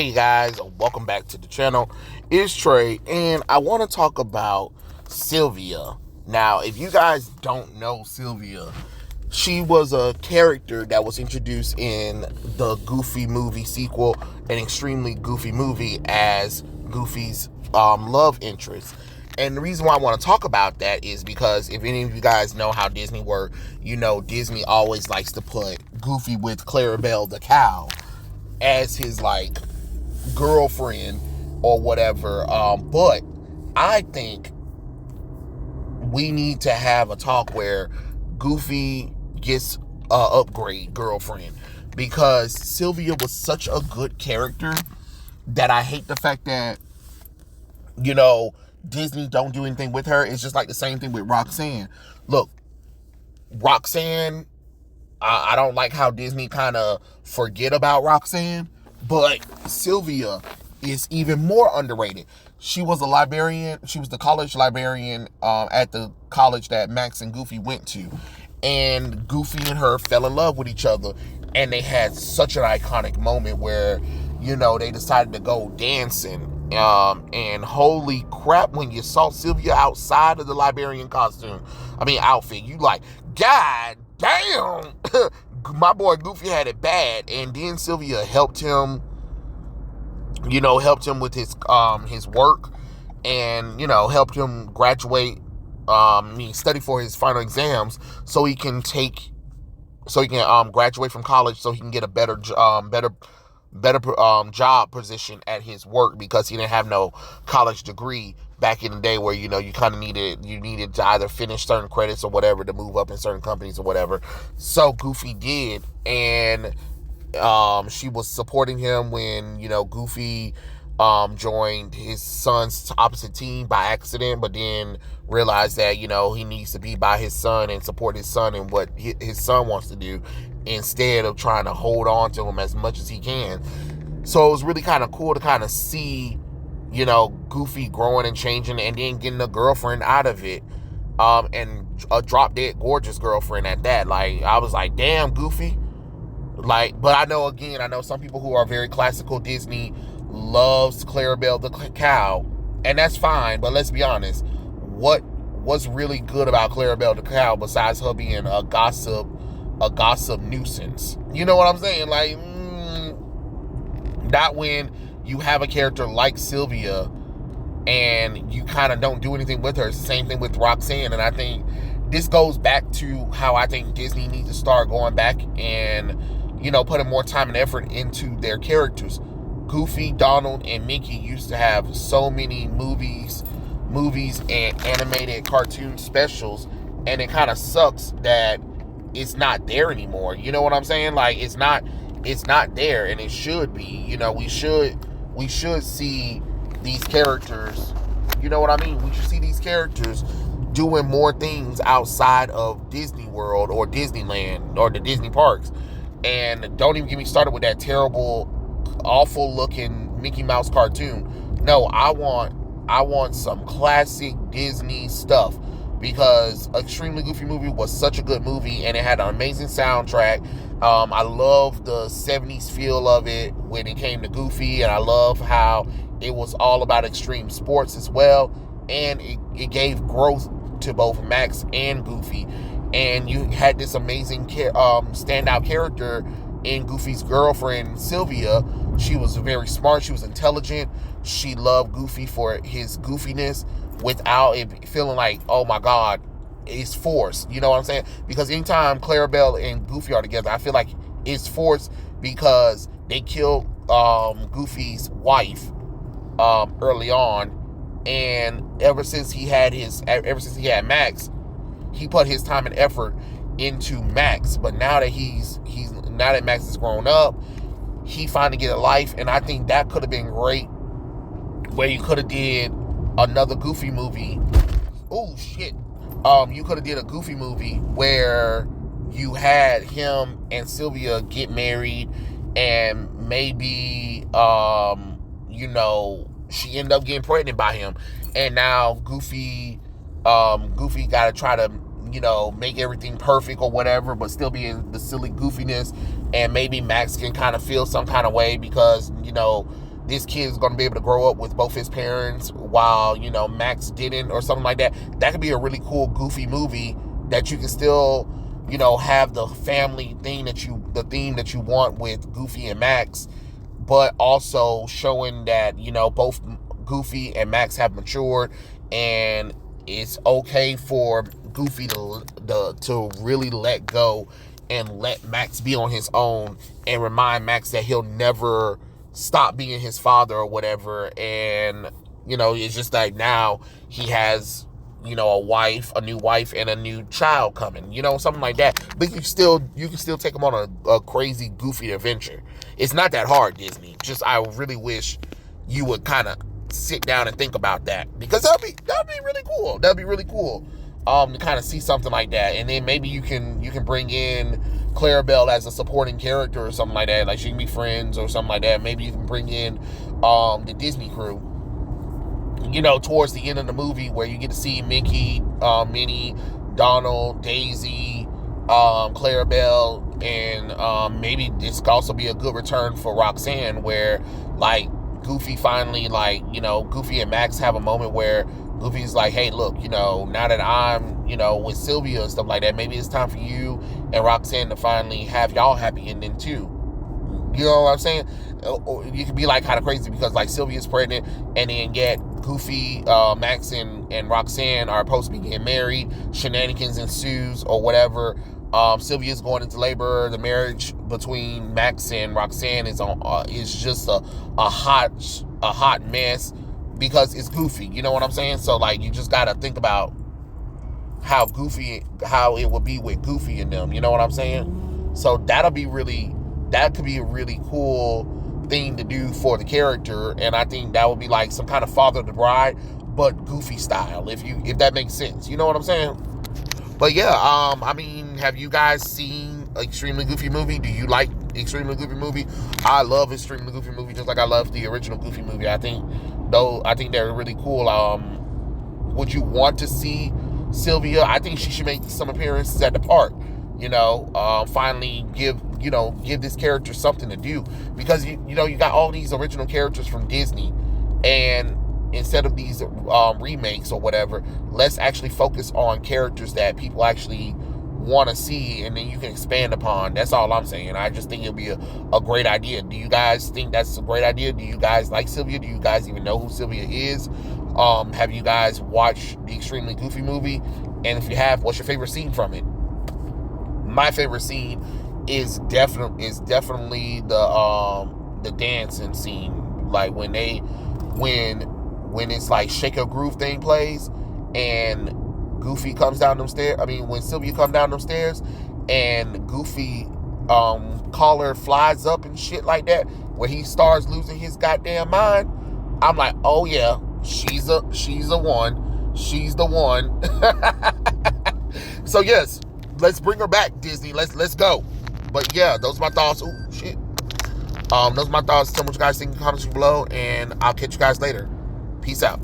Hey guys, welcome back to the channel. It's Trey, and I want to talk about Sylvia. Now, if you guys don't know Sylvia, she was a character that was introduced in the Goofy movie sequel, an extremely goofy movie, as Goofy's love interest. And the reason why I want to talk about that is because if any of you guys know how Disney works, you know Disney always likes to put Goofy with Clarabelle the cow as his girlfriend or whatever. But I think we need to have a talk where Goofy gets a upgrade girlfriend, because Sylvia was such a good character that I hate the fact that Disney don't do anything with her. It's just like the same thing with Roxanne. Look, Roxanne, I don't like how Disney kind of forget about Roxanne, but Sylvia is even more underrated. She was a librarian. She was the college librarian at the college that Max and Goofy went to. And Goofy and her fell in love with each other. And they had such an iconic moment where, they decided to go dancing. And holy crap, when you saw Sylvia outside of the librarian outfit, you like, God damn, my boy Goofy had it bad. And then Sylvia helped him with his work, and helped him graduate, study for his final exams so he can graduate from college, so he can get a better job position at his work, because he didn't have no college degree back in the day, where you kind of needed to either finish certain credits or whatever to move up in certain companies or whatever. So Goofy did, and she was supporting him when Goofy joined his son's opposite team by accident, but then realized that he needs to be by his son and support his son and what his son wants to do, instead of trying to hold on to him as much as he can. So it was really kind of cool to kind of see Goofy growing and changing, and then getting a girlfriend out of it, and a drop dead gorgeous girlfriend at that. I was like, damn, Goofy. But I know some people who are very classical Disney loves Clarabelle the cow, and that's fine, but let's be honest, what's really good about Clarabelle the cow besides her being a gossip nuisance? You know what I'm saying? Not when you have a character like Sylvia and you kind of don't do anything with her. It's the same thing with Roxanne, and I think this goes back to how I think Disney needs to start going back and putting more time and effort into their characters. Goofy, Donald, and Mickey used to have so many movies and animated cartoon specials, and it kind of sucks that it's not there anymore. You know what I'm saying? It's not there, and it should be. We should see these characters. You know what I mean? We should see these characters doing more things outside of Disney World or Disneyland or the Disney parks. And don't even get me started with that terrible, awful looking Mickey Mouse cartoon. No, I want some classic Disney stuff, because Extremely Goofy Movie was such a good movie, and it had an amazing soundtrack. I love the 70s feel of it when it came to Goofy, and I love how it was all about extreme sports as well, and it gave growth to both Max and Goofy. And you had this amazing standout character in Goofy's girlfriend, Sylvia. She was very smart. She was intelligent. She loved Goofy for his goofiness without it feeling like, oh my God, it's forced. You know what I'm saying? Because anytime Clarabelle and Goofy are together, I feel like it's forced, because they killed Goofy's wife early on, and ever since he had Max, he put his time and effort into Max. But now that Max is grown up, he finally get a life, and I think that could have been great, where you could have did another Goofy movie. Oh shit. You could have did a Goofy movie where you had him and Sylvia get married, and maybe she ended up getting pregnant by him, and now Goofy got to try to make everything perfect or whatever, but still be in the silly goofiness. And maybe Max can kind of feel some kind of way, because this kid is going to be able to grow up with both his parents while, you know, Max didn't, or something like that. That could be a really cool, goofy movie that you can still, you know, have the family thing the theme that you want with Goofy and Max, but also showing that, you know, both Goofy and Max have matured, and it's okay for Goofy to really let go and let Max be on his own, and remind Max that he'll never stop being his father or whatever. And, you know, it's just like now he has, you know, a new wife and a new child coming, you know, something like that. But you can still take him on a crazy, goofy adventure. It's not that hard, Disney. Just, I really wish you would kind of sit down and think about that, because that'd be really cool. That'd be really cool. To kind of see something like that. And then maybe you can bring in Clarabelle as a supporting character or something like that. Like, she can be friends or something like that. Maybe you can bring in the Disney crew, you know, towards the end of the movie, where you get to see Mickey, Minnie, Donald, Daisy, Clarabelle, and maybe this could also be a good return for Roxanne, where, like, Goofy finally, like, you know, Goofy and Max have a moment where Goofy's like, hey, look, you know, now that I'm, you know, with Sylvia and stuff like that, maybe it's time for you and Roxanne to finally have y'all happy ending too. You know what I'm saying? Or you could be like kind of crazy, because like Sylvia's pregnant, and then yet Goofy, Max, and Roxanne are supposed to be getting married. Shenanigans ensues or whatever. Sylvia's going into labor. The marriage between Max and Roxanne is just a hot mess, because it's Goofy. You know what I'm saying? So, like, you just gotta think about how it would be with Goofy and them. You know what I'm saying? So that could be a really cool thing to do for the character, and I think that would be like some kind of Father of the Bride, but Goofy style, if that makes sense. You know what I'm saying? But yeah, I mean, have you guys seen Extremely Goofy Movie? Do you like Extremely Goofy Movie? I love Extremely Goofy Movie, just like I love the original Goofy movie. I think they're really cool. Would you want to see Sylvia? I think she should make some appearances at the park. You know, finally give this character something to do, because you got all these original characters from Disney, and instead of these remakes or whatever, let's actually focus on characters that people actually want to see, and then you can expand upon. That's all I'm saying. I just think it'll be a great idea. Do you guys think that's a great idea? Do you guys like Sylvia? Do you guys even know who Sylvia is? Have you guys watched the Extremely Goofy Movie? And if you have, what's your favorite scene from it? My favorite scene is definitely the dancing scene. Like when it's like Shake a Groove thing plays, and Goofy comes down them stairs. I mean, when Sylvia comes down them stairs, and Goofy collar flies up and shit like that, where he starts losing his goddamn mind. I'm like, oh yeah, she's the one. So yes, let's bring her back, Disney. Let's go. But yeah, those are my thoughts. Oh shit. Those are my thoughts. Tell me what you guys think in the comments below, and I'll catch you guys later. Peace out.